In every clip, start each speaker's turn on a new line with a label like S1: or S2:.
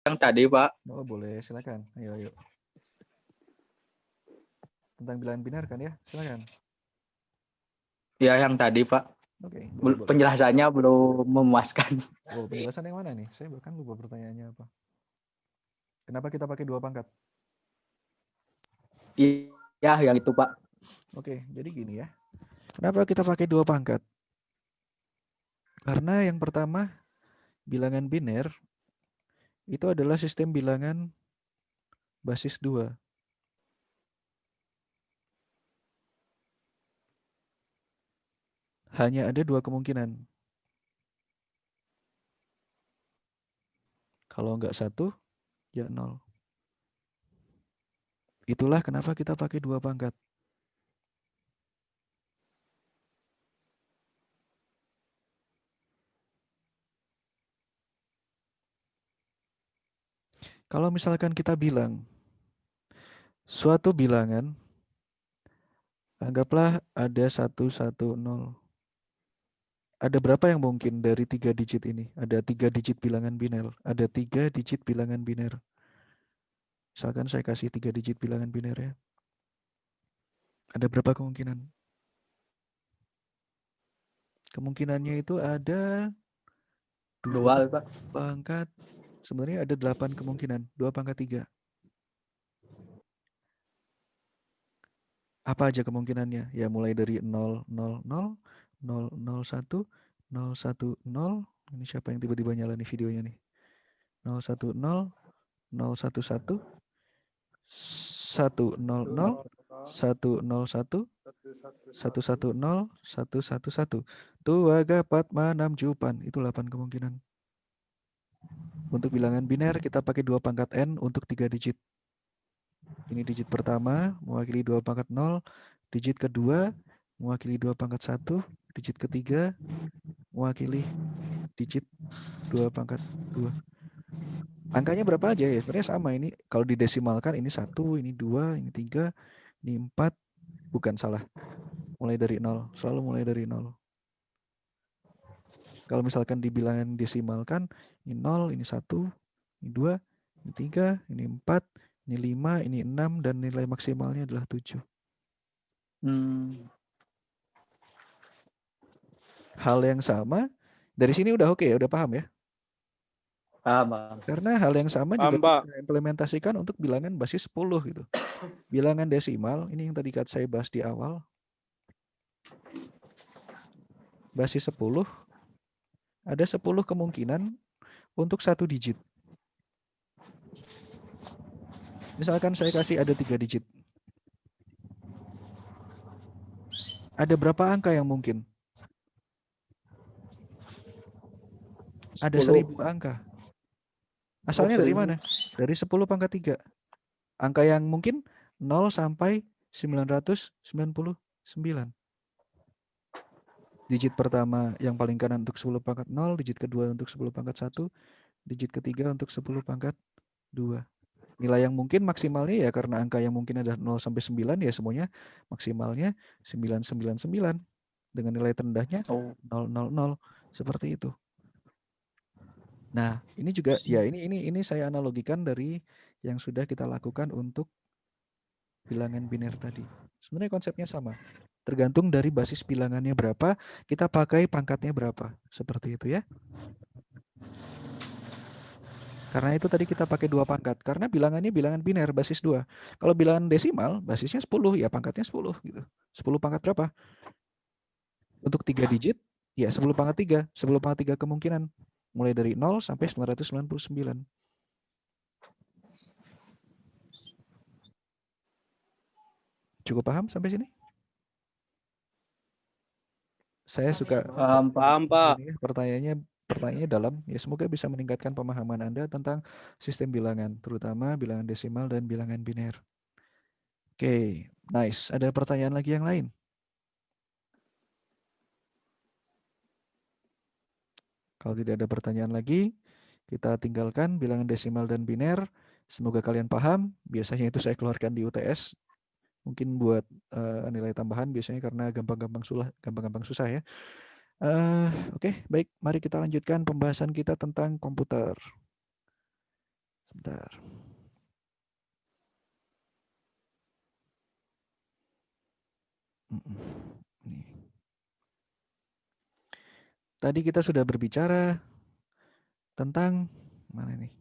S1: yang tadi, Pak.
S2: Oh, boleh, silakan. Ayo. Tentang bilangan biner kan ya? Silakan.
S1: Ya, yang tadi, Pak.
S2: Oke, boleh.
S1: Penjelasannya belum memuaskan.
S2: Oh, penjelasan yang mana nih? Saya bahkan lupa pertanyaannya apa. Kenapa kita pakai 2 pangkat?
S1: Iya, yang itu, Pak.
S2: Oke, jadi gini ya. Kenapa kita pakai 2 pangkat? Karena yang pertama, bilangan biner itu adalah sistem bilangan basis 2. Hanya ada 2 kemungkinan. Kalau nggak 1, ya 0. Itulah kenapa kita pakai 2 pangkat. Kalau misalkan kita bilang suatu bilangan, anggaplah ada 110. Ada berapa yang mungkin dari 3 digit ini? Ada 3 digit bilangan biner. Ada 3 digit bilangan biner. Misalkan saya kasih 3 digit bilangan biner ya. Ada berapa kemungkinan? Kemungkinannya itu ada 2
S1: Dua, Pak.
S2: pangkat. Sebenarnya ada 8 kemungkinan. 2 pangkat 3. Apa aja kemungkinannya? Ya mulai dari 0, 0, 0, 0, 0, 1, 0, 1, 0. Ini siapa yang tiba-tiba nyala nih videonya nih? 0, 1, 0, 0, 1, 1, 1, 0, 0, 1, 0, 1, 1, 1, 0, 1, 1, 1. Tua gapat manam jupan. Itu 8 kemungkinan. Untuk bilangan biner kita pakai 2 pangkat n untuk 3 digit. Ini digit pertama mewakili 2 pangkat 0, digit kedua mewakili 2 pangkat 1, digit ketiga mewakili digit 2 pangkat 2. Angkanya berapa aja ya? Sebenarnya sama ini. Kalau didesimalkan ini 1, ini 2, ini 3, ini 4. Bukan, salah. Mulai dari 0. Selalu mulai dari 0. Kalau misalkan dibilangan desimalkan, ini 0, ini 1, ini 2, ini 3, ini 4, ini 5, ini 6, dan nilai maksimalnya adalah 7. Hal yang sama, dari sini udah oke ya, udah paham ya?
S1: Paham.
S2: Karena hal yang sama juga kita implementasikan untuk bilangan basis 10 gitu. Bilangan desimal, ini yang tadi saya bahas di awal. Basis 10, ada 10 kemungkinan untuk 1 digit. Misalkan saya kasih ada 3 digit. Ada berapa angka yang mungkin? Ada 1000 angka. Asalnya dari mana? Dari 10 pangkat 3. Angka yang mungkin 0 sampai 999. Digit pertama yang paling kanan untuk 10 pangkat 0, digit kedua untuk 10 pangkat 1, digit ketiga untuk 10 pangkat 2. Nilai yang mungkin maksimalnya ya karena angka yang mungkin ada 0 sampai 9 ya semuanya maksimalnya 999 dengan nilai terendahnya 000 seperti itu. Nah, ini juga ya ini saya analogikan dari yang sudah kita lakukan untuk bilangan biner tadi. Sebenarnya konsepnya sama. Tergantung dari basis bilangannya berapa, kita pakai pangkatnya berapa. Seperti itu ya. Karena itu tadi kita pakai 2 pangkat. Karena bilangannya bilangan biner basis 2. Kalau bilangan desimal basisnya 10, ya pangkatnya 10 gitu. 10 pangkat berapa? Untuk 3 digit, ya 10 pangkat 3. 10 pangkat 3 kemungkinan. Mulai dari 0 sampai 999. Cukup paham sampai sini? Saya suka
S1: Paham, Pak.
S2: ini pertanyaannya dalam. Ya semoga bisa meningkatkan pemahaman Anda tentang sistem bilangan, terutama bilangan desimal dan bilangan biner. Oke, nice. Ada pertanyaan lagi yang lain? Kalau tidak ada pertanyaan lagi, kita tinggalkan bilangan desimal dan biner. Semoga kalian paham. Biasanya itu saya keluarkan di UTS. Mungkin buat nilai tambahan biasanya karena gampang-gampang susah ya. Oke, baik. Mari kita lanjutkan pembahasan kita tentang komputer. Bentar. Nih. Tadi kita sudah berbicara tentang mana nih?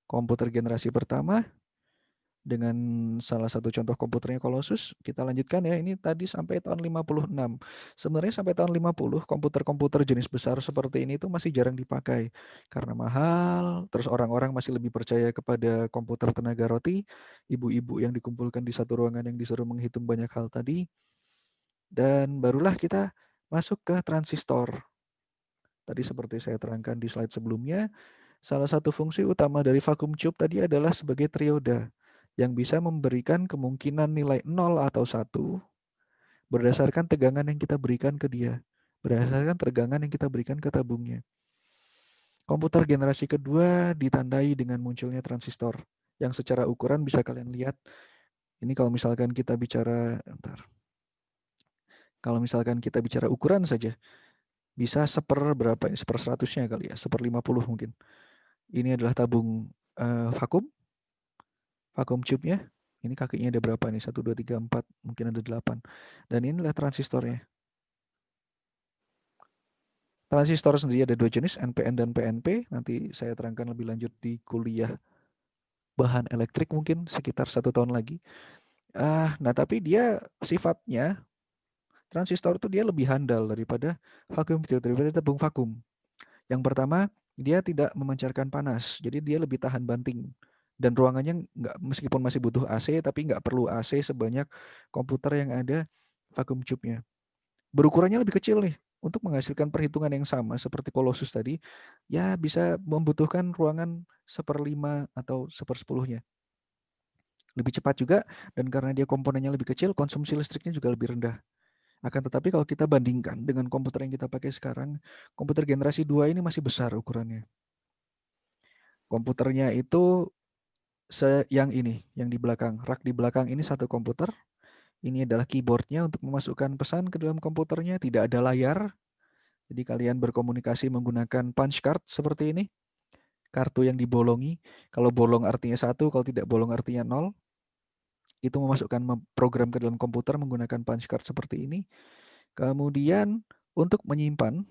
S2: Komputer generasi pertama dengan salah satu contoh komputernya Colossus. Kita lanjutkan ya, ini tadi sampai tahun 56. Sebenarnya sampai tahun 50 komputer-komputer jenis besar seperti ini itu masih jarang dipakai karena mahal, terus orang-orang masih lebih percaya kepada komputer tenaga roti, ibu-ibu yang dikumpulkan di satu ruangan yang disuruh menghitung banyak hal tadi. Dan barulah kita masuk ke transistor. Tadi seperti saya terangkan di slide sebelumnya, salah satu fungsi utama dari vacuum tube tadi adalah sebagai trioda yang bisa memberikan kemungkinan nilai 0 atau 1 berdasarkan tegangan yang kita berikan ke dia, berdasarkan tegangan yang kita berikan ke tabungnya. Komputer generasi kedua ditandai dengan munculnya transistor yang secara ukuran bisa kalian lihat. Ini kalau misalkan kita bicara, kalau misalkan kita bicara ukuran saja, bisa berapa ini? 1/100-nya kali ya, 1/50 mungkin. Ini adalah tabung vacuum tube-nya. Ini kakinya ada berapa nih? 1, 2, 3, 4, mungkin ada 8. Dan inilah transistornya. Transistor sendiri ada 2 jenis, NPN dan PNP. Nanti saya terangkan lebih lanjut di kuliah bahan elektrik mungkin sekitar 1 tahun lagi. Nah tapi dia sifatnya, transistor itu dia lebih handal daripada vacuum tube, daripada tabung vakum. Yang pertama, dia tidak memancarkan panas, jadi dia lebih tahan banting. Dan ruangannya nggak, meskipun masih butuh AC, tapi nggak perlu AC sebanyak komputer yang ada vacuum tube-nya. Berukurannya lebih kecil nih, untuk menghasilkan perhitungan yang sama seperti Colossus tadi, ya bisa membutuhkan ruangan 1/5 atau 1/10-nya. Lebih cepat juga, dan karena dia komponennya lebih kecil, konsumsi listriknya juga lebih rendah. Akan tetapi kalau kita bandingkan dengan komputer yang kita pakai sekarang, komputer generasi 2 ini masih besar ukurannya. Komputernya itu yang ini, yang di belakang, rak di belakang ini satu komputer. Ini adalah keyboardnya untuk memasukkan pesan ke dalam komputernya, tidak ada layar. Jadi kalian berkomunikasi menggunakan punch card seperti ini. Kartu yang dibolongi, kalau bolong artinya 1, kalau tidak bolong artinya 0. Itu memasukkan program ke dalam komputer menggunakan punch card seperti ini. Kemudian untuk menyimpan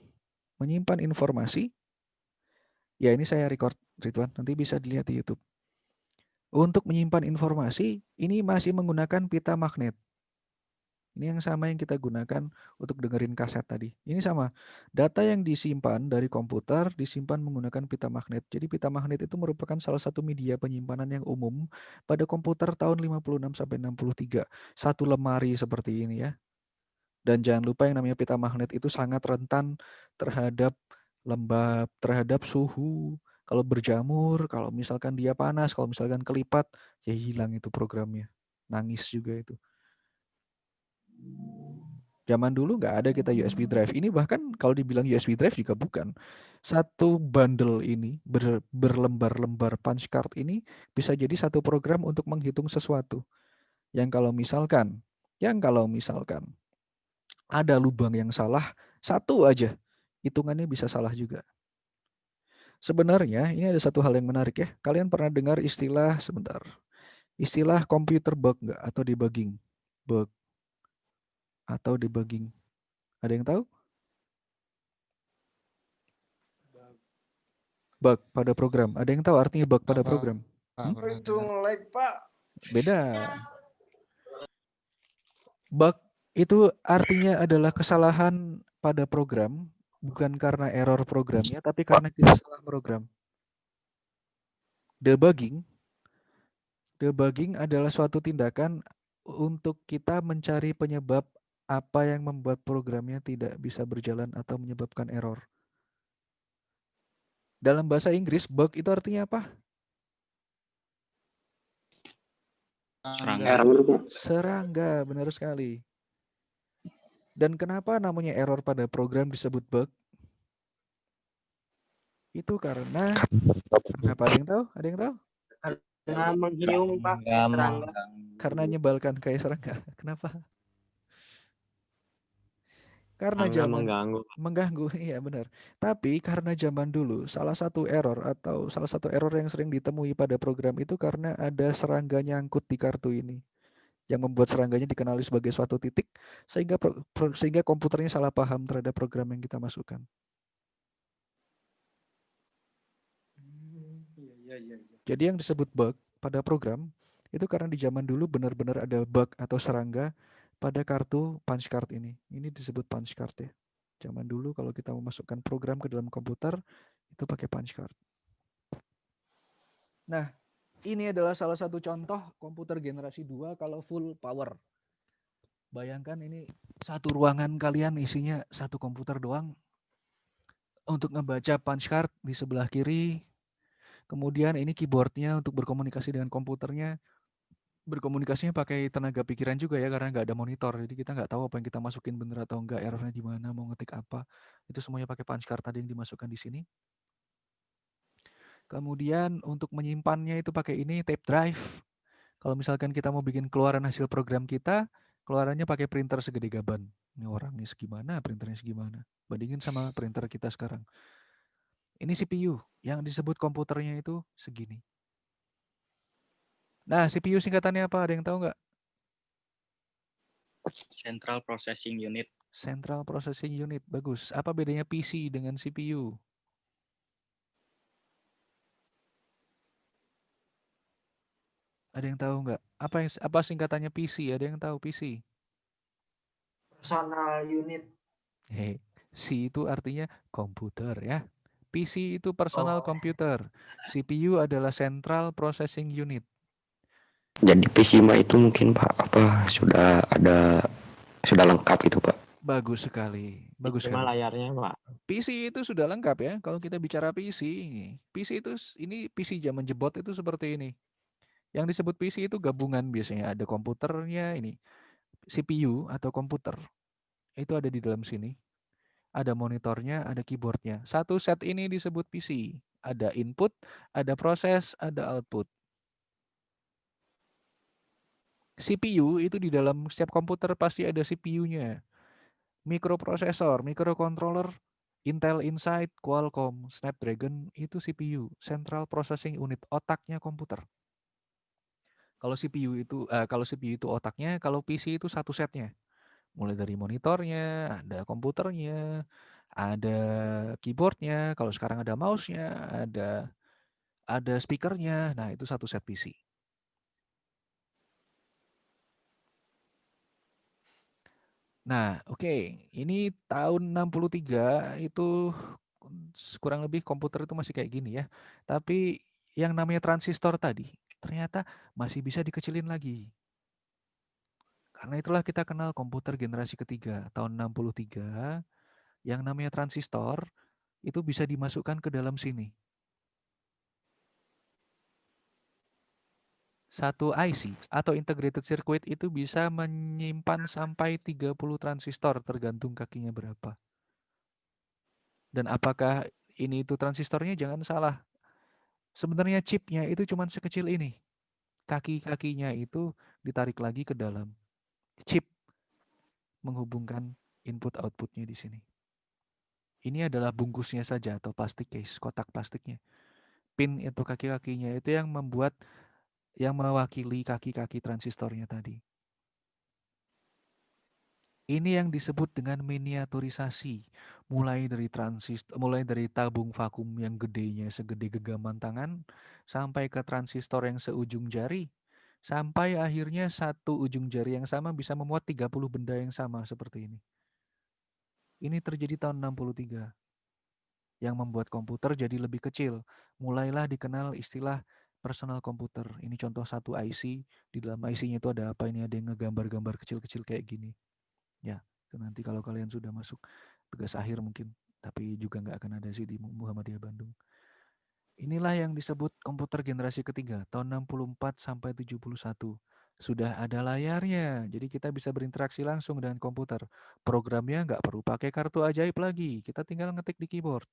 S2: informasi, ya ini saya record Ridwan, nanti bisa dilihat di YouTube. Untuk menyimpan informasi, ini masih menggunakan pita magnet. Ini yang sama yang kita gunakan untuk dengerin kaset tadi. Ini sama, data yang disimpan dari komputer disimpan menggunakan pita magnet. Jadi pita magnet itu merupakan salah satu media penyimpanan yang umum pada komputer tahun 56-63. Satu lemari seperti ini ya. Dan jangan lupa yang namanya pita magnet itu sangat rentan terhadap lembab, terhadap suhu. Kalau berjamur, kalau misalkan dia panas, kalau misalkan kelipat, ya hilang itu programnya. Nangis juga itu. Zaman dulu nggak ada kita USB drive. Ini bahkan kalau dibilang USB drive juga bukan. Satu bundle ini, berlembar-lembar punch card ini bisa jadi satu program untuk menghitung sesuatu. Yang kalau misalkan ada lubang yang salah, satu aja, hitungannya bisa salah juga. Sebenarnya ini ada satu hal yang menarik ya. Kalian pernah dengar istilah computer bug nggak? Atau debugging? Bug atau debugging. Ada yang tahu? Bug pada program. Ada yang tahu artinya bug pada program?
S3: Itu nge-lag, Pak.
S2: Beda. Bug itu artinya adalah kesalahan pada program, bukan karena error programnya, tapi karena kita salah program. Debugging adalah suatu tindakan untuk kita mencari penyebab apa yang membuat programnya tidak bisa berjalan atau menyebabkan error. Dalam bahasa Inggris, bug itu artinya apa? Serangga, benar sekali. Dan kenapa namanya error pada program disebut bug? Itu karena apa? Ada yang tahu? Ada yang tahu?
S1: Karena menghiung, Pak. Serangga.
S2: Karena nyebalkan kayak serangga. Kenapa? Karena
S1: Sangat
S2: zaman
S1: mengganggu.
S2: mengganggu, iya benar. Tapi karena zaman dulu salah satu error yang sering ditemui pada program itu karena ada serangga nyangkut di kartu ini, yang membuat serangganya dikenali sebagai suatu titik sehingga komputernya salah paham terhadap program yang kita masukkan.
S3: Iya.
S2: Jadi yang disebut bug pada program itu karena di zaman dulu benar-benar ada bug atau serangga pada kartu punch card ini. Ini disebut punch card ya. Zaman dulu kalau kita memasukkan program ke dalam komputer itu pakai punch card. Nah, ini adalah salah satu contoh komputer generasi 2 kalau full power. Bayangkan ini satu ruangan kalian isinya satu komputer doang. Untuk ngebaca punch card di sebelah kiri. Kemudian ini keyboardnya untuk berkomunikasi dengan komputernya. Berkomunikasinya pakai tenaga pikiran juga ya, karena nggak ada monitor. Jadi kita nggak tahu apa yang kita masukin bener atau enggak, errornya di mana, mau ngetik apa. Itu semuanya pakai punch card tadi yang dimasukkan di sini. Kemudian untuk menyimpannya itu pakai ini tape drive. Kalau misalkan kita mau bikin keluaran hasil program kita, keluarannya pakai printer segede gaban. Ini orangnya segimana, printernya segimana. Bandingin sama printer kita sekarang. Ini CPU, yang disebut komputernya itu segini. Nah, CPU singkatannya apa? Ada yang tahu nggak?
S4: Central Processing Unit.
S2: Central Processing Unit, bagus. Apa bedanya PC dengan CPU? Ada yang tahu nggak? Apa singkatannya PC? Ada yang tahu PC?
S3: Personal unit.
S2: C itu artinya komputer ya. PC itu personal
S3: Oh.
S2: computer. CPU adalah Central Processing Unit.
S5: Jadi PC mah itu mungkin Pak sudah lengkap gitu Pak.
S2: Bagus sekali. Bagus
S1: Cuma
S2: sekali.
S1: layarnya Pak.
S2: PC itu sudah lengkap ya. Kalau kita bicara PC, PC itu ini PC zaman jebot itu seperti ini. Yang disebut PC itu gabungan biasanya ada komputernya ini. CPU atau komputer. Itu ada di dalam sini. Ada monitornya, ada keyboardnya. Satu set ini disebut PC. Ada input, ada proses, ada output. CPU itu di dalam setiap komputer pasti ada CPU-nya. Mikroprosesor, microcontroller, Intel Inside, Qualcomm, Snapdragon itu CPU, Central Processing Unit, otaknya komputer. Kalau CPU itu otaknya, kalau PC itu satu setnya. Mulai dari monitornya, ada komputernya, ada keyboardnya, kalau sekarang ada mouse-nya, ada speakernya. Nah, itu satu set PC. Nah, oke. Ini tahun 63 itu kurang lebih komputer itu masih kayak gini ya. Tapi yang namanya transistor tadi ternyata masih bisa dikecilin lagi. Karena itulah kita kenal komputer generasi ketiga tahun 63 yang namanya transistor itu bisa dimasukkan ke dalam sini. Satu IC atau integrated circuit itu bisa menyimpan sampai 30 transistor tergantung kakinya berapa. Dan apakah ini itu transistornya? Jangan salah. Sebenarnya chipnya itu cuma sekecil ini. Kaki-kakinya itu ditarik lagi ke dalam chip menghubungkan input outputnya di sini. Ini adalah bungkusnya saja atau plastik case, kotak plastiknya. Pin itu kaki-kakinya itu yang mewakili kaki-kaki transistornya tadi. Ini yang disebut dengan miniaturisasi. Mulai dari tabung vakum yang gedenya segede genggaman tangan sampai ke transistor yang seujung jari, sampai akhirnya satu ujung jari yang sama bisa memuat 30 benda yang sama seperti ini. Ini terjadi tahun 63. Yang membuat komputer jadi lebih kecil. Mulailah dikenal istilah personal komputer. Ini contoh satu IC. Di dalam IC-nya itu ada apa? Ini ada yang ngegambar-gambar kecil-kecil kayak gini. Ya, itu nanti kalau kalian sudah masuk tugas akhir mungkin. Tapi juga nggak akan ada sih di Muhammadiyah Bandung. Inilah yang disebut komputer generasi ketiga, tahun 64 sampai 71. Sudah ada layarnya, jadi kita bisa berinteraksi langsung dengan komputer. Programnya nggak perlu pakai kartu ajaib lagi, kita tinggal ngetik di keyboard.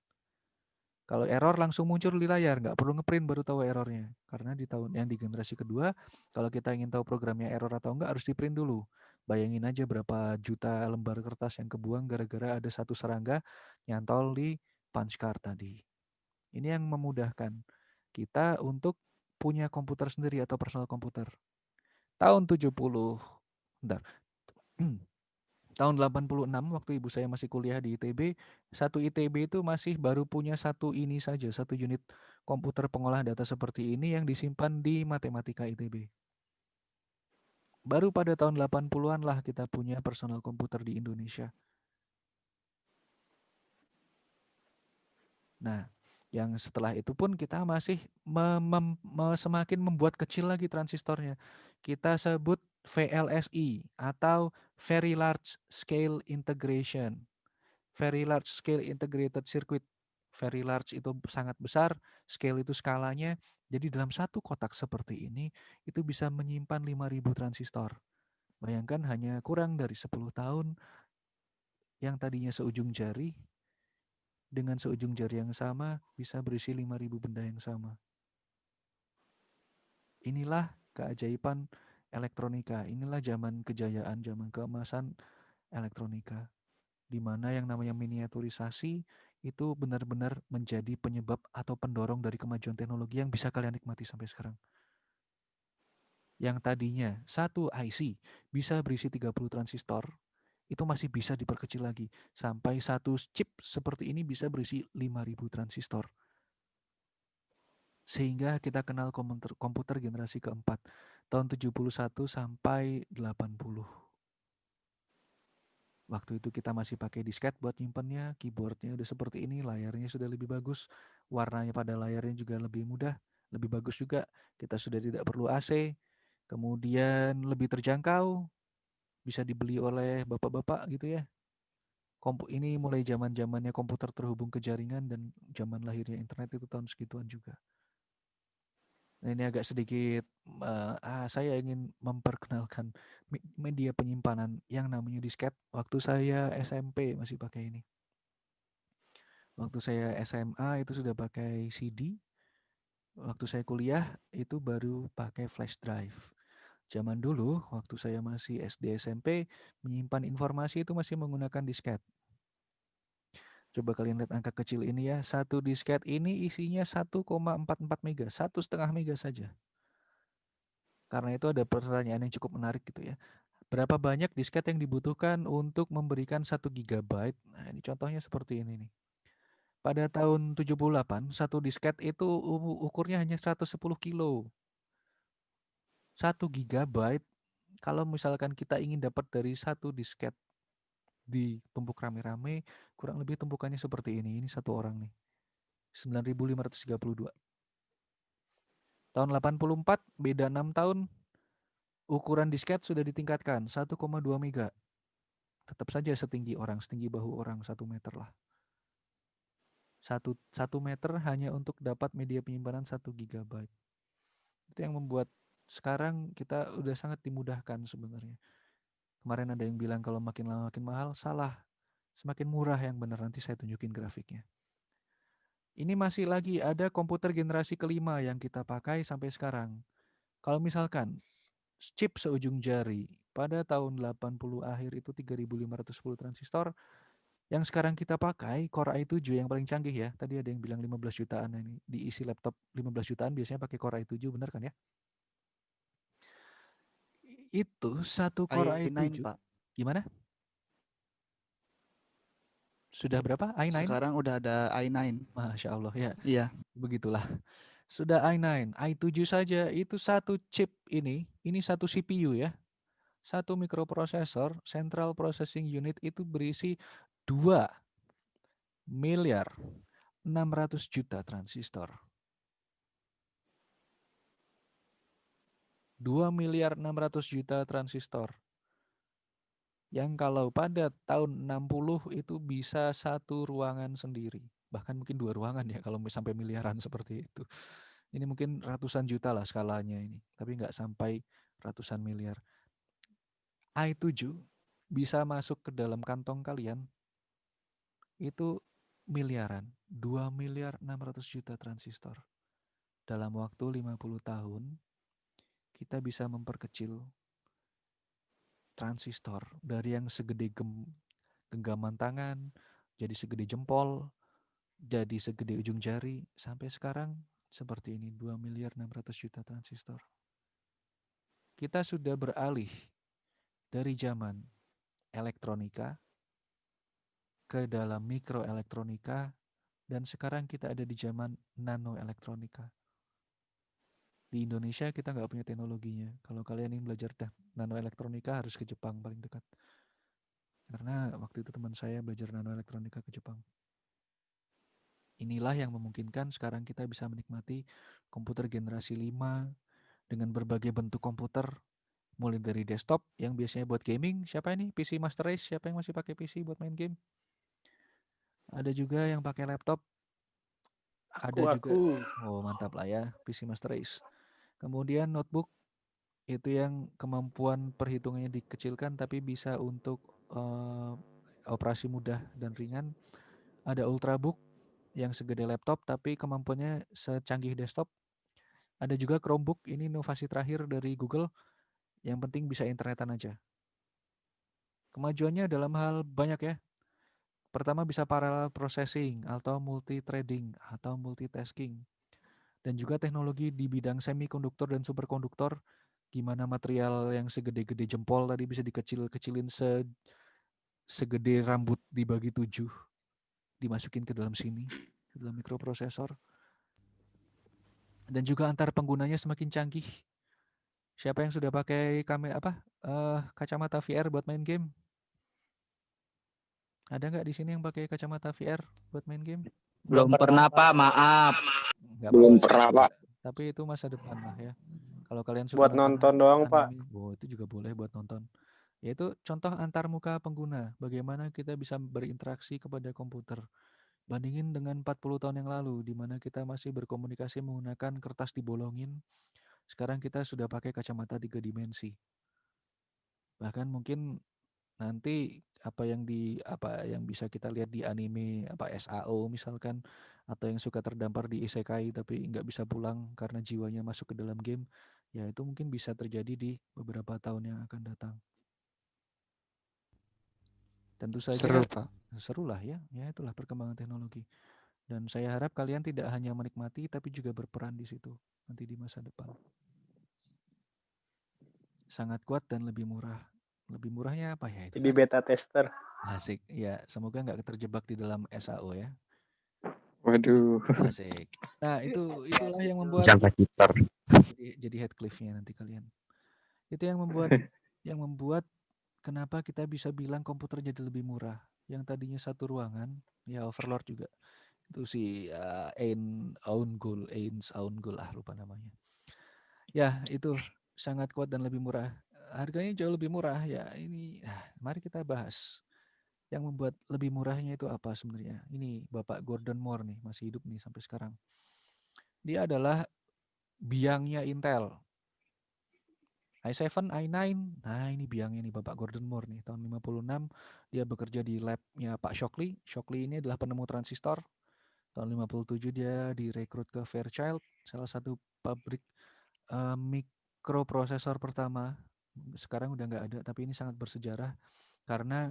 S2: Kalau error langsung muncul di layar, nggak perlu ngeprint baru tahu errornya. Karena di generasi kedua, kalau kita ingin tahu programnya error atau enggak harus di print dulu. Bayangin aja berapa juta lembar kertas yang kebuang gara-gara ada satu serangga nyantol di punch card tadi. Ini yang memudahkan kita untuk punya komputer sendiri atau personal komputer. Tahun 70, bentar. Tahun 86 waktu ibu saya masih kuliah di ITB, satu ITB itu masih baru punya satu ini saja, satu unit komputer pengolah data seperti ini yang disimpan di Matematika ITB. Baru pada tahun 80-an lah kita punya personal komputer di Indonesia. Nah, yang setelah itu pun kita masih semakin membuat kecil lagi transistornya. Kita sebut VLSI atau Very Large Scale Integration. Very Large Scale Integrated Circuit. Very large itu sangat besar, scale itu skalanya. Jadi dalam satu kotak seperti ini, itu bisa menyimpan 5.000 transistor. Bayangkan hanya kurang dari 10 tahun, yang tadinya seujung jari, dengan seujung jari yang sama bisa berisi 5.000 benda yang sama. Inilah keajaiban elektronika, inilah zaman kejayaan, zaman keemasan elektronika, di mana yang namanya miniaturisasi itu benar-benar menjadi penyebab atau pendorong dari kemajuan teknologi yang bisa kalian nikmati sampai sekarang. Yang tadinya satu IC bisa berisi 30 transistor, itu masih bisa diperkecil lagi. Sampai satu chip seperti ini bisa berisi 5.000 transistor. Sehingga kita kenal komputer generasi keempat, tahun 71 sampai 80. Waktu itu kita masih pakai disket buat nyimpennya, keyboardnya udah seperti ini, layarnya sudah lebih bagus, warnanya pada layarnya juga lebih mudah, lebih bagus juga. Kita sudah tidak perlu AC, kemudian lebih terjangkau, bisa dibeli oleh bapak-bapak gitu ya. Ini mulai zaman-zamannya komputer terhubung ke jaringan dan zaman lahirnya internet itu tahun segituan juga. Nah, ini agak sedikit saya ingin memperkenalkan media penyimpanan yang namanya disket. Waktu saya SMP masih pakai ini. Waktu saya SMA itu sudah pakai CD. Waktu saya kuliah itu baru pakai flash drive. Zaman dulu waktu saya masih SD SMP menyimpan informasi itu masih menggunakan disket. Coba kalian lihat angka kecil ini ya. Satu disket ini isinya 1,44 mega, 1,5 mega saja. Karena itu ada pertanyaan yang cukup menarik gitu ya. Berapa banyak disket yang dibutuhkan untuk memberikan 1 GB? Nah, ini contohnya seperti ini nih. Pada tahun 78, satu disket itu ukurnya hanya 110 kilo. 1 GB, kalau misalkan kita ingin dapat dari satu disket ditumpuk rame-rame, kurang lebih tumpukannya seperti ini. Ini satu orang nih. 9.532. Tahun 84, beda 6 tahun, ukuran disket sudah ditingkatkan 1,2 mega. Tetap saja setinggi orang, setinggi bahu orang, 1 meter lah. 1 meter hanya untuk dapat media penyimpanan 1 GB. Itu yang membuat sekarang kita udah sangat dimudahkan sebenarnya. Kemarin ada yang bilang kalau makin lama makin mahal, salah. Semakin murah yang benar, nanti saya tunjukin grafiknya. Ini masih lagi ada komputer generasi kelima yang kita pakai sampai sekarang. Kalau misalkan chip seujung jari pada tahun 80 akhir itu 3.510 transistor, yang sekarang kita pakai Core i7 yang paling canggih ya. Tadi ada yang bilang 15 jutaan ini. Diisi laptop 15 jutaan biasanya pakai Core i7, benar kan ya? Itu satu Core i7.
S6: Pak.
S2: Gimana? Sudah berapa? i9?
S6: Sekarang udah ada i9.
S2: Masya Allah ya.
S6: Iya.
S2: Begitulah. Sudah i9, i7 saja itu satu chip ini satu CPU ya. Satu mikroprosesor, Central Processing Unit itu berisi 2.600.000.000 transistor. 2.600.000.000 transistor. Yang kalau pada tahun 60 itu bisa satu ruangan sendiri. Bahkan mungkin 2 ruangan ya kalau sampai miliaran seperti itu. Ini mungkin ratusan juta lah skalanya ini. Tapi nggak sampai ratusan miliar. i7 bisa masuk ke dalam kantong kalian itu miliaran. 2.600.000.000 transistor. Dalam waktu 50 tahun kita bisa memperkecil transistor dari yang segede genggaman tangan, jadi segede jempol, jadi segede ujung jari, sampai sekarang seperti ini 2.600.000.000 transistor. Kita sudah beralih dari zaman elektronika ke dalam mikroelektronika, dan sekarang kita ada di zaman nanoelektronika. Di Indonesia kita nggak punya teknologinya. Kalau kalian ingin belajar nanoelektronika harus ke Jepang paling dekat. Karena waktu itu teman saya belajar nanoelektronika ke Jepang. Inilah yang memungkinkan sekarang kita bisa menikmati komputer generasi 5 dengan berbagai bentuk komputer, mulai dari desktop yang biasanya buat gaming. Siapa ini? PC Master Race. Siapa yang masih pakai PC buat main game? Ada juga yang pakai laptop. Ada juga. Oh, mantap lah ya, PC Master Race. Kemudian notebook itu yang kemampuan perhitungannya dikecilkan tapi bisa untuk operasi mudah dan ringan. Ada Ultrabook yang segede laptop tapi kemampuannya secanggih desktop. Ada juga Chromebook, ini inovasi terakhir dari Google, yang penting bisa internetan aja. Kemajuannya dalam hal banyak ya. Pertama bisa parallel processing atau multi-threading atau multitasking. Dan juga teknologi di bidang semikonduktor dan superkonduktor, gimana material yang segede-gede jempol tadi bisa dikecil-kecilin segede rambut dibagi 7, dimasukin ke dalam sini, ke dalam mikroprosesor. Dan juga antar penggunanya semakin canggih. Siapa yang sudah pakai kacamata VR buat main game? Ada nggak di sini yang pakai kacamata VR buat main game?
S4: Belum pernah Pak, maaf.
S2: Nggak
S5: Belum
S2: apa-apa.
S5: pernah, Pak.
S2: Tapi itu masa depan lah ya. Kalau kalian suka
S3: Buat nonton doang, Pak.
S2: itu juga boleh buat nonton. Yaitu contoh antar muka pengguna, bagaimana kita bisa berinteraksi kepada komputer. Bandingin dengan 40 tahun yang lalu, di mana kita masih berkomunikasi menggunakan kertas dibolongin. Sekarang kita sudah pakai kacamata 3 dimensi. Bahkan mungkin nanti apa yang bisa kita lihat di anime SAO misalkan, atau yang suka terdampar di isekai tapi nggak bisa pulang karena jiwanya masuk ke dalam game, ya itu mungkin bisa terjadi di beberapa tahun yang akan datang. Tentu saja
S6: Seru, Pak.
S2: seru lah ya itulah perkembangan teknologi. Dan saya harap kalian tidak hanya menikmati tapi juga berperan di situ nanti di masa depan. Sangat kuat dan lebih murah. Lebih murahnya apa ya itu?
S3: Jadi beta tester.
S2: Asik. Ya, semoga nggak terjebak di dalam SAO ya.
S6: Waduh.
S2: Asik. Nah, itulah yang membuat
S5: Jangan cheater.
S2: jadi headcliff-nya nanti kalian. Itu yang membuat kenapa kita bisa bilang komputer jadi lebih murah. Yang tadinya satu ruangan, ya Overlord juga. Itu si Ains Aungul lupa namanya. Ya, itu sangat kuat dan lebih murah. Harganya jauh lebih murah ya. Mari kita bahas. Yang membuat lebih murahnya itu apa sebenarnya? Ini Bapak Gordon Moore nih, masih hidup nih sampai sekarang. Dia adalah biangnya Intel. i7, i9, nah ini biangnya nih Bapak Gordon Moore nih, tahun 56 dia bekerja di labnya Pak Shockley. Shockley ini adalah penemu transistor. Tahun 57 dia direkrut ke Fairchild, salah satu pabrik mikroprosesor pertama. Sekarang udah nggak ada, tapi ini sangat bersejarah karena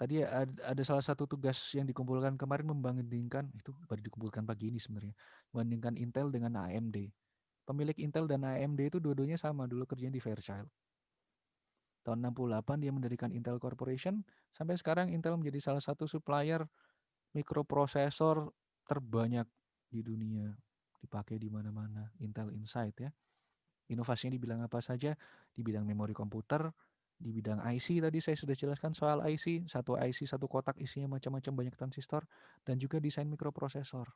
S2: tadi ada salah satu tugas yang dikumpulkan kemarin membandingkan, itu baru dikumpulkan pagi ini sebenarnya, membandingkan Intel dengan AMD. Pemilik Intel dan AMD itu dua-duanya sama, dulu kerjanya di Fairchild. Tahun 68 dia mendirikan Intel Corporation, sampai sekarang Intel menjadi salah satu supplier mikroprosesor terbanyak di dunia, dipakai di mana-mana. Intel Inside ya. Inovasinya di bidang apa saja? Di bidang memori komputer, di bidang IC tadi saya sudah jelaskan soal IC, satu kotak isinya macam-macam banyak transistor, dan juga desain mikroprosesor.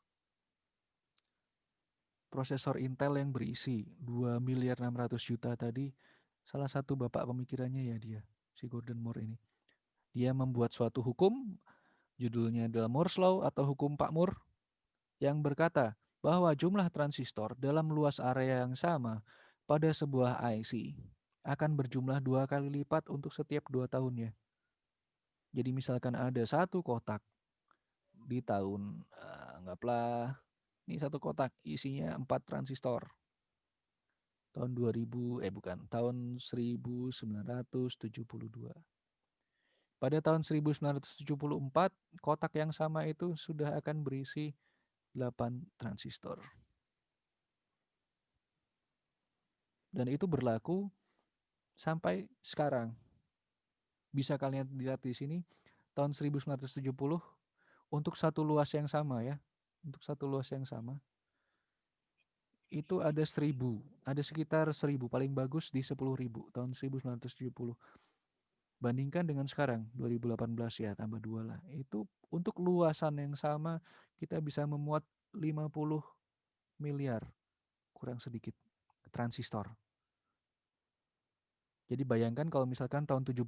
S2: Prosesor Intel yang berisi 2.600.000.000 tadi, salah satu bapak pemikirannya ya dia, si Gordon Moore ini. Dia membuat suatu hukum, judulnya adalah Moore's Law atau hukum Pak Moore, yang berkata bahwa jumlah transistor dalam luas area yang sama pada sebuah IC akan berjumlah 2 kali lipat untuk setiap 2 tahunnya. Jadi misalkan ada satu kotak di tahun, anggaplah ini satu kotak isinya 4 transistor. tahun 1972. Pada tahun 1974, kotak yang sama itu sudah akan berisi 8 transistor. Dan itu berlaku sampai sekarang. Bisa kalian lihat di sini, tahun 1970 untuk satu luas yang sama ya. Untuk satu luas yang sama. Itu ada 1000, ada sekitar 1000, paling bagus di 10.000 tahun 1970. Bandingkan dengan sekarang 2018 ya, tambah 2 lah. Itu untuk luasan yang sama kita bisa memuat 50 miliar kurang sedikit transistor. Jadi bayangkan kalau misalkan tahun 70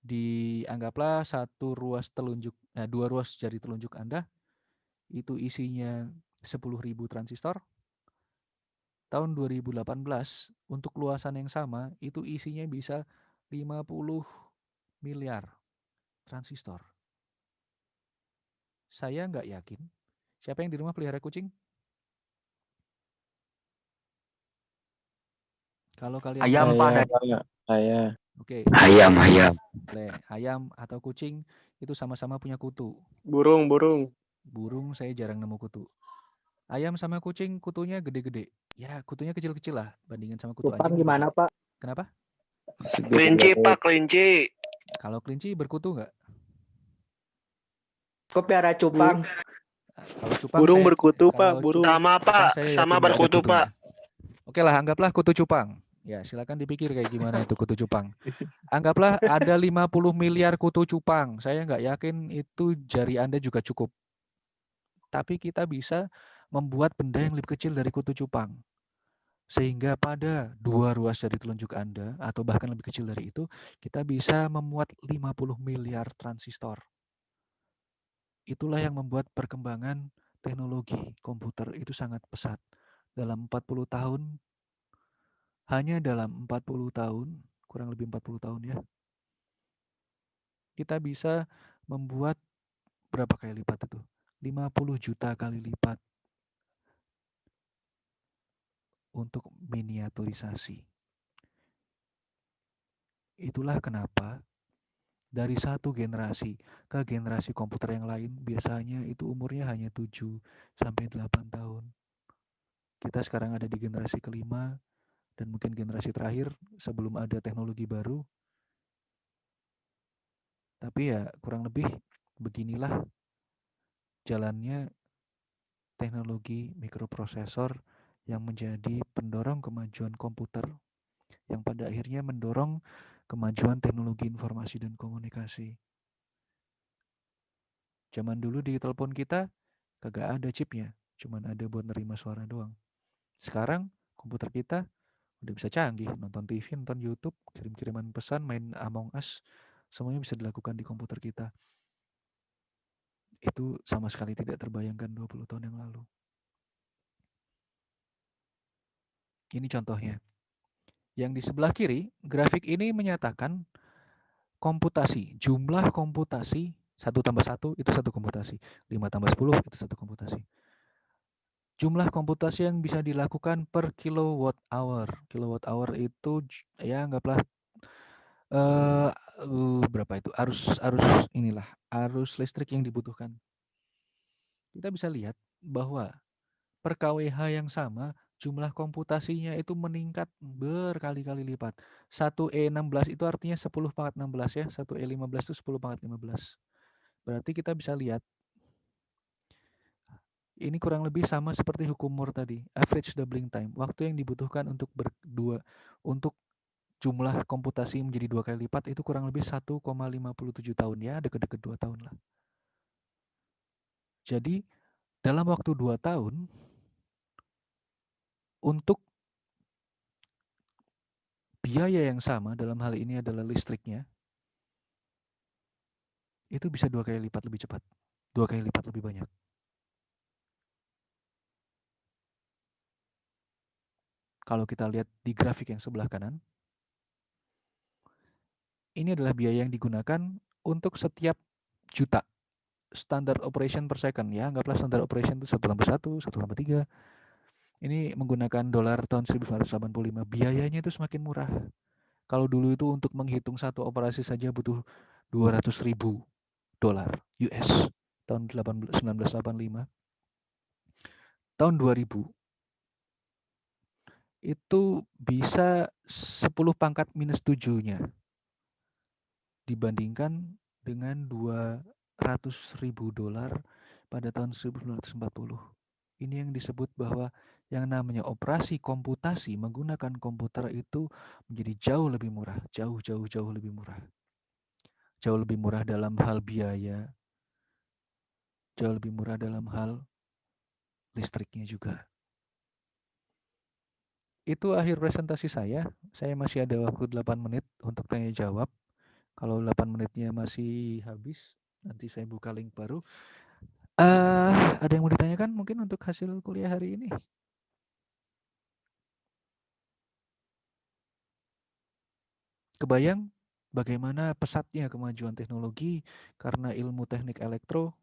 S2: dianggaplah dua ruas jari telunjuk Anda itu isinya 10.000 transistor. Tahun 2018 untuk luasan yang sama itu isinya bisa 50 miliar transistor. Saya nggak yakin. Siapa yang di rumah pelihara kucing? Kalau kalian
S4: Ayam, Pak.
S6: Saya.
S2: Oke.
S5: Ayam.
S2: Ayam atau kucing itu sama-sama punya kutu.
S3: Burung.
S2: Burung saya jarang nemu kutu. Ayam sama kucing kutunya gede-gede. Ya, kutunya kecil-kecil lah bandingin sama kutu
S4: Cupang
S2: anjing.
S4: gimana, Pak?
S2: Kenapa?
S3: Kelinci, Pak, kelinci.
S2: Kalau kelinci berkutu nggak?
S4: Kok piara cupang?
S2: Kalau cupang
S3: Burung
S2: saya-
S3: berkutu, Pak,
S2: kalau
S3: burung.
S2: cupang
S1: Sama, Pak.
S2: saya
S1: Sama
S2: yakin nggak ada
S1: berkutu,
S2: kutunya.
S1: Pak.
S2: Oke lah, anggaplah kutu cupang. Ya, silakan dipikir kayak gimana itu kutu cupang. Anggaplah ada 50 miliar kutu cupang. Saya nggak yakin itu jari Anda juga cukup. Tapi kita bisa membuat benda yang lebih kecil dari kutu cupang. Sehingga pada 2 ruas jari telunjuk Anda, atau bahkan lebih kecil dari itu, kita bisa memuat 50 miliar transistor. Itulah yang membuat perkembangan teknologi komputer itu sangat pesat. Dalam 40 tahun, hanya dalam 40 tahun, kurang lebih 40 tahun ya, kita bisa membuat berapa kali lipat itu? 50 juta kali lipat untuk miniaturisasi. Itulah kenapa dari satu generasi ke generasi komputer yang lain biasanya itu umurnya hanya 7 sampai 8 tahun. Kita sekarang ada di generasi kelima dan mungkin generasi terakhir sebelum ada teknologi baru. Tapi ya kurang lebih beginilah jalannya teknologi mikroprosesor yang menjadi pendorong kemajuan komputer yang pada akhirnya mendorong kemajuan teknologi informasi dan komunikasi. Zaman dulu di telepon kita kagak ada chipnya, cuman ada buat nerima suara doang. Sekarang komputer kita udah bisa canggih, nonton TV, nonton YouTube, kirim-kiriman pesan, main Among Us, semuanya bisa dilakukan di komputer kita. Itu sama sekali tidak terbayangkan 20 tahun yang lalu. Ini contohnya. Yang di sebelah kiri, grafik ini menyatakan komputasi, jumlah komputasi 1 tambah 1 itu 1 komputasi, 5 tambah 10 itu 1 komputasi. Jumlah komputasi yang bisa dilakukan per kilowatt hour. Kilowatt hour itu ya anggaplah berapa itu? Arus listrik yang dibutuhkan. Kita bisa lihat bahwa per kWh yang sama jumlah komputasinya itu meningkat berkali-kali lipat. 1E16 itu artinya 10 pangkat 16 ya. 1E15 itu 10 pangkat 15. Berarti kita bisa lihat ini kurang lebih sama seperti hukum Moore tadi, average doubling time. Waktu yang dibutuhkan untuk untuk jumlah komputasi menjadi 2 kali lipat itu kurang lebih 1,57 tahun ya, deket-deket 2 tahun lah. Jadi dalam waktu 2 tahun untuk biaya yang sama, dalam hal ini adalah listriknya, itu bisa 2 kali lipat lebih cepat, 2 kali lipat lebih banyak. Kalau kita lihat di grafik yang sebelah kanan, ini adalah biaya yang digunakan untuk setiap juta standard operation per second ya. Anggaplah standard operation itu 1 tambah 1, 1 tambah 3. Ini menggunakan dolar tahun 1985. Biayanya itu semakin murah. Kalau dulu itu untuk menghitung satu operasi saja butuh 200.000 dolar US tahun 1985. Tahun 2000 itu bisa 10 pangkat minus 7-nya dibandingkan dengan 200.000 dolar pada tahun 1940. Ini yang disebut bahwa yang namanya operasi komputasi menggunakan komputer itu menjadi jauh lebih murah, jauh lebih murah. Jauh lebih murah dalam hal biaya, jauh lebih murah dalam hal listriknya juga. Itu akhir presentasi saya. Saya masih ada waktu 8 menit untuk tanya jawab. Kalau 8 menitnya masih habis, nanti saya buka link baru. Ada yang mau ditanyakan mungkin untuk hasil kuliah hari ini? Kebayang bagaimana pesatnya kemajuan teknologi karena ilmu teknik elektro.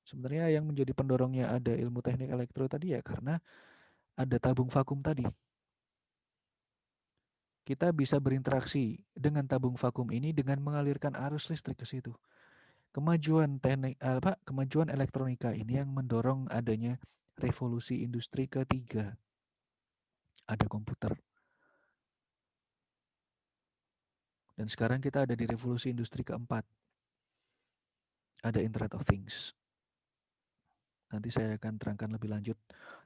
S2: Sebenarnya yang menjadi pendorongnya ada ilmu teknik elektro tadi ya karena ada tabung vakum tadi. Kita bisa berinteraksi dengan tabung vakum ini dengan mengalirkan arus listrik ke situ. Kemajuan kemajuan elektronika ini yang mendorong adanya revolusi industri ketiga. Ada komputer. Dan sekarang kita ada di revolusi industri keempat. Ada Internet of Things. Nanti saya akan terangkan lebih lanjut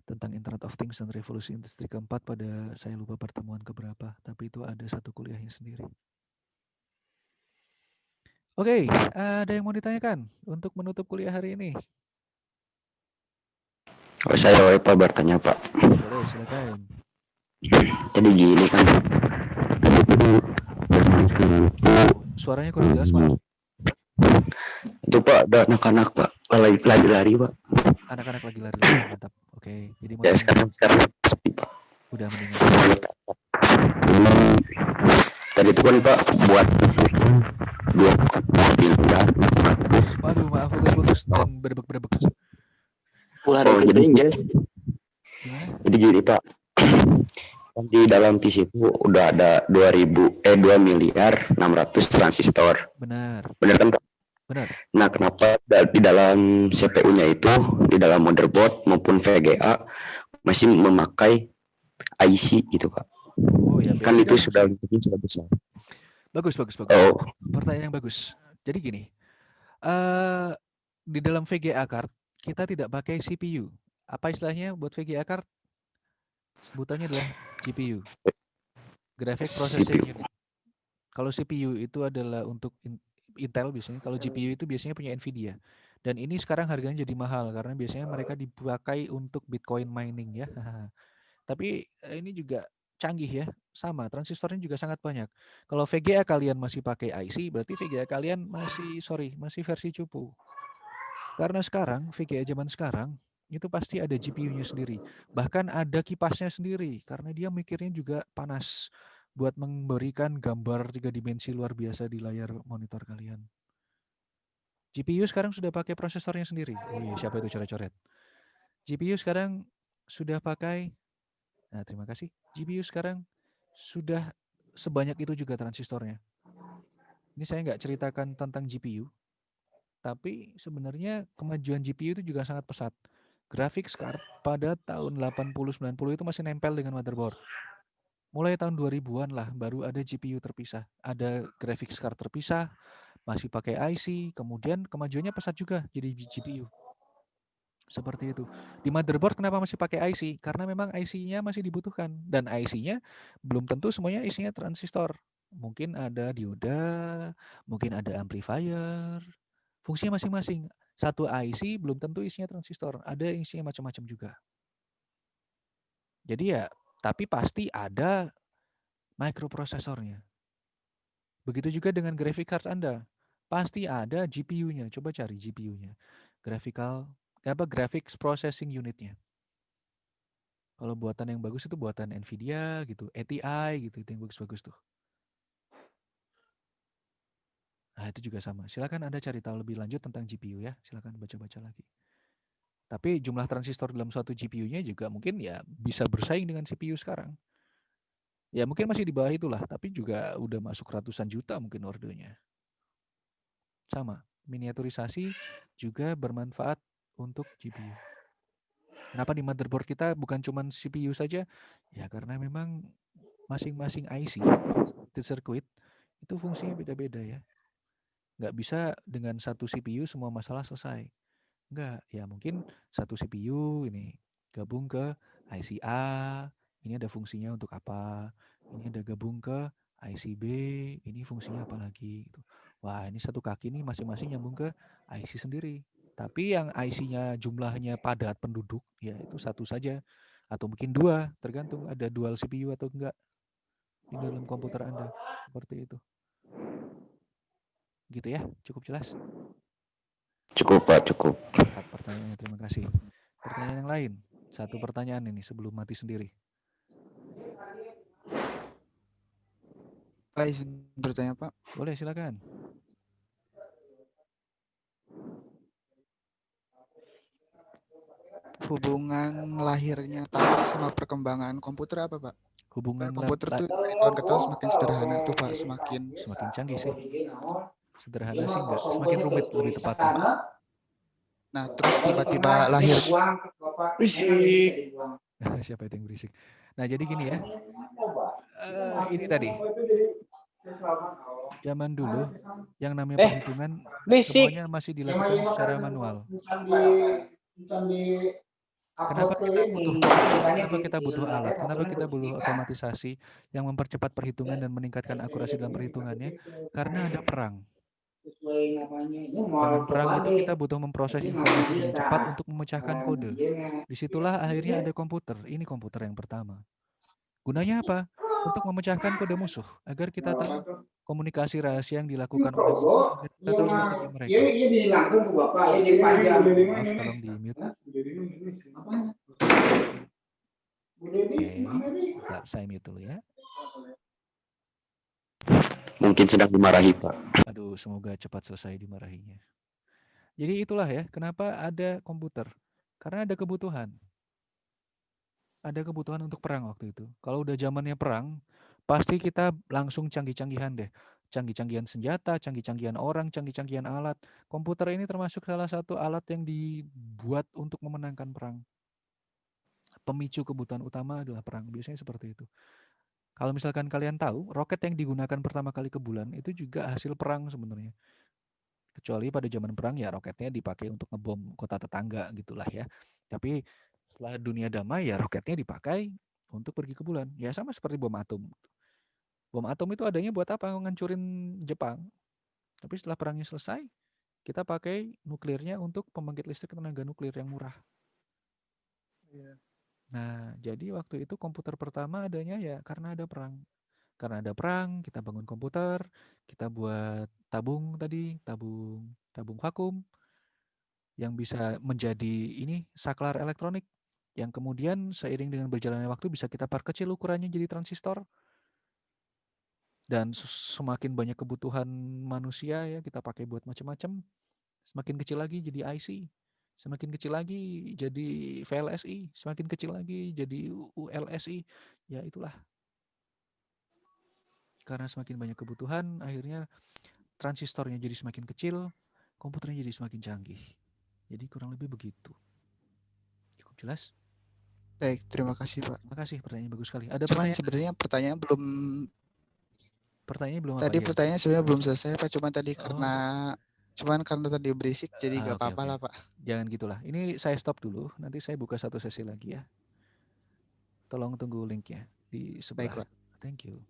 S2: tentang Internet of Things dan revolusi industri keempat pada saya lupa pertemuan keberapa. Tapi itu ada satu kuliahnya sendiri. Oke, ada yang mau ditanyakan untuk menutup kuliah hari ini?
S5: Oh, saya boleh Pak bertanya Pak.
S2: Boleh, silakan.
S5: Jadi gini kan.
S2: Suaranya kurang jelas, Pak.
S5: Itu Pak, ada anak-anak Pak, lari-lari Pak.
S2: Anak-anak lagi lari, mantap. Oke, jadi mau
S5: Ya
S2: tanya,
S5: sekarang sepi Pak.
S2: udah mendingan.
S5: Tadi itu kan Pak buat dua mobil udah.
S2: Waduh, maaf putus-putus dan berebek-berebek.
S5: Oh, jadi
S2: Gimana?
S5: jadi gini Pak. Kan di dalam PC itu udah ada 2 miliar 600 transistor.
S2: Benar,
S5: Benar kan Pak?
S2: benar.
S5: Nah, kenapa di dalam CPU-nya itu, di dalam motherboard maupun VGA masih memakai IC gitu Pak?
S2: Oh ya,
S5: Kan
S2: beda
S5: itu
S2: dong.
S5: sudah besar.
S2: Bagus.
S5: Oh,
S2: Pertanyaan yang bagus. Jadi gini, di dalam VGA card kita tidak pakai CPU. Apa istilahnya buat VGA card? Sebutannya adalah GPU, Graphic Processing
S5: CPU.
S2: Unit. Kalau CPU itu adalah untuk Intel biasanya, kalau GPU itu biasanya punya Nvidia. Dan ini sekarang harganya jadi mahal karena biasanya mereka dipakai untuk Bitcoin mining ya. Tapi ini juga canggih ya, sama transistornya juga sangat banyak. Kalau VGA kalian masih pakai IC, berarti VGA kalian masih versi cupu. Karena sekarang VGA zaman sekarang itu pasti ada GPU-nya sendiri, bahkan ada kipasnya sendiri karena dia mikirnya juga panas buat memberikan gambar 3 dimensi luar biasa di layar monitor kalian. GPU sekarang sudah pakai prosesornya sendiri. Wih, siapa itu coret-coret? GPU sekarang sudah pakai. Nah, terima kasih. GPU sekarang sudah sebanyak itu juga transistornya. Ini saya nggak ceritakan tentang GPU, tapi sebenarnya kemajuan GPU itu juga sangat pesat. Graphics card pada tahun 80-90 itu masih nempel dengan motherboard. Mulai tahun 2000-an lah baru ada GPU terpisah. Ada graphics card terpisah, masih pakai IC, kemudian kemajuannya pesat juga jadi GPU. Seperti itu. Di motherboard kenapa masih pakai IC? Karena memang IC-nya masih dibutuhkan. Dan IC-nya belum tentu semuanya isinya transistor. Mungkin ada dioda, mungkin ada amplifier. Fungsinya masing-masing. Satu IC belum tentu isinya transistor. Ada isinya macam-macam juga. Jadi ya, tapi pasti ada microprosesornya. Begitu juga dengan graphic card Anda. Pasti ada GPU-nya. Coba cari GPU-nya. Graphics Processing Unit-nya. Kalau buatan yang bagus itu buatan Nvidia gitu, ATI gitu, itu yang bagus-bagus tuh. Nah, itu juga sama. Silakan Anda cari tahu lebih lanjut tentang GPU ya. Silakan baca-baca lagi. Tapi jumlah transistor dalam suatu GPU-nya juga mungkin ya bisa bersaing dengan CPU sekarang. Ya mungkin masih di bawah itulah, tapi juga udah masuk ratusan juta mungkin ordenya. Sama, miniaturisasi juga bermanfaat untuk GPU. Kenapa di motherboard kita bukan cuma CPU saja? Ya karena memang masing-masing IC, circuit, itu fungsinya beda-beda ya. Nggak bisa dengan satu CPU semua masalah selesai. Enggak, ya mungkin satu CPU ini gabung ke IC A, ini ada fungsinya untuk apa? Ini ada gabung ke IC B, ini fungsinya apa lagi gitu. Wah, ini satu kaki nih masing-masing nyambung ke IC sendiri. Tapi yang IC-nya jumlahnya padat penduduk, ya itu satu saja atau mungkin dua, tergantung ada dual CPU atau enggak di dalam komputer Anda. Seperti itu. Gitu ya, cukup jelas?
S5: Cukup Pak, cukup.
S2: Tepat pertanyaannya, terima kasih. Pertanyaan yang lain. Satu pertanyaan ini sebelum mati sendiri.
S7: Pak, izin bertanya Pak.
S2: Boleh, silakan.
S7: Hubungan lahirnya tahu sama perkembangan komputer apa Pak?
S2: Hubungan
S7: Komputer tuh dari tahun ke tahun semakin sederhana tuh Pak, semakin
S2: canggih sih. Sederhana sih enggak, semakin rumit lebih tepatnya.
S7: Nah, terus tiba-tiba lahir.
S3: Berisik.
S2: Siapa itu yang berisik? Nah, jadi gini ya. Ini tadi. Zaman dulu yang namanya perhitungan semuanya masih dilakukan secara manual. Kenapa kita butuh alat? Kenapa kita butuh otomatisasi yang mempercepat perhitungan dan meningkatkan akurasi dalam perhitungannya? Karena ada perang. Dengan perang itu kita butuh memproses informasi dengan cepat untuk memecahkan kode. Disitulah akhirnya ada komputer. Ini komputer yang pertama. Gunanya apa? Untuk memecahkan kode musuh agar kita tahu komunikasi rahasia yang dilakukan oleh musuh, agar kita tahu strategi mereka. Maaf, tolong di mute. Oke, bentar, saya mute dulu ya.
S5: Mungkin sedang dimarahi Pak.
S2: Aduh, semoga cepat selesai dimarahinya. Jadi itulah ya, kenapa ada komputer. Karena ada kebutuhan. Ada kebutuhan untuk perang waktu itu. Kalau udah zamannya perang, pasti kita langsung canggih-canggihan deh. Canggih-canggihan senjata, canggih-canggihan orang, canggih-canggihan alat. Komputer ini termasuk salah satu alat yang dibuat untuk memenangkan perang. Pemicu kebutuhan utama adalah perang. Biasanya seperti itu. Kalau misalkan kalian tahu, roket yang digunakan pertama kali ke bulan itu juga hasil perang sebenarnya. Kecuali pada zaman perang ya roketnya dipakai untuk ngebom kota tetangga gitulah ya. Tapi setelah dunia damai ya roketnya dipakai untuk pergi ke bulan. Ya sama seperti bom atom. Bom atom itu adanya buat apa? Ngancurin Jepang. Tapi setelah perangnya selesai, kita pakai nuklirnya untuk pembangkit listrik tenaga nuklir yang murah. Nah, jadi waktu itu komputer pertama adanya ya karena ada perang. Karena ada perang, kita bangun komputer, kita buat tabung tadi, tabung vakum yang bisa menjadi ini saklar elektronik yang kemudian seiring dengan berjalannya waktu bisa kita perkecil ukurannya jadi transistor. Dan semakin banyak kebutuhan manusia ya kita pakai buat macam-macam. Semakin kecil lagi jadi IC, semakin kecil lagi jadi VLSI, semakin kecil lagi jadi ULSI. Ya itulah. Karena semakin banyak kebutuhan, akhirnya transistornya jadi semakin kecil, komputernya jadi semakin canggih. Jadi kurang lebih begitu. Cukup jelas?
S7: Baik, terima kasih Pak.
S2: Terima kasih, pertanyaannya bagus sekali. Ada
S7: Cuman
S2: pertanyaan?
S7: sebenarnya pertanyaan belum.
S2: Pertanyaannya belum apa
S7: Tadi
S2: ya?
S7: pertanyaan sebenarnya belum selesai Pak. Cuman tadi karena tadi berisik jadi gak apa-apa lah Pak.
S2: Jangan gitulah. Ini saya stop dulu. Nanti saya buka satu sesi lagi ya. Tolong tunggu linknya di sebelah.
S7: Baik Pak.
S2: Thank you.